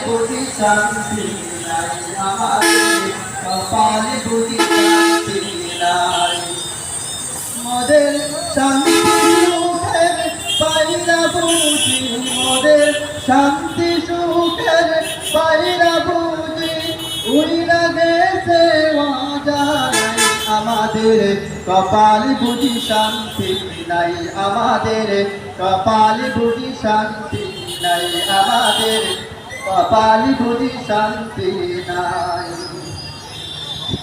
বুঝি শান্তি নাই আমাদের, কপালে বুঝি শান্তি নাই। মোদের শান্তি সুখের পাইরা বুঝি, মোদের শান্তি সুখের পাইরা বুঝি, উইরা গেছে অজানাই আমাদের, কপালে বুঝি শান্তি নাই আমাদের, কপালে বুঝি শান্তি নাই আমাদের, কপালে বুঝি শান্তি নাই।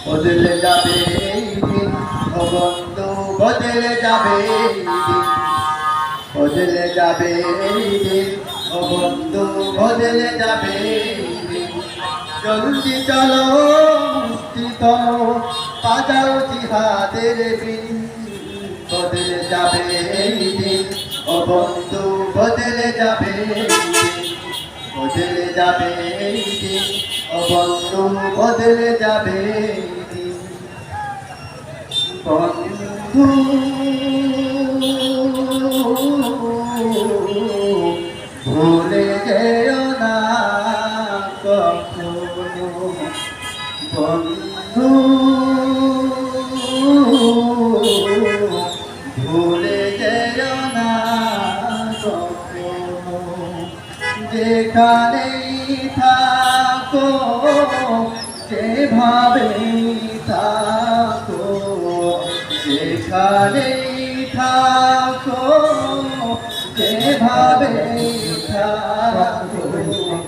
বদলে যাবে এই দিন ও বন্ধু, বদলে যাবে এই দিন, বদলে যাবে এই দিন ও বন্ধু, বদলে যাবে এই দিন। জলদি চলো মুক্তি করো, বাজাও জিহাদের বিন। বদলে যাবে এই দিন ও বন্ধু, বদলে যাবে এই দিন, বদলে যাবে এই দিন ও বন্ধু, বদলে যাবে এই দিন। বন্ধু ভুলে যেও না কখনো, বন্ধু ভুলে যেও না কখনো। যেখানেই থাকো, যেভাবেই থাকো, যেখানেই থাকো, যেভাবে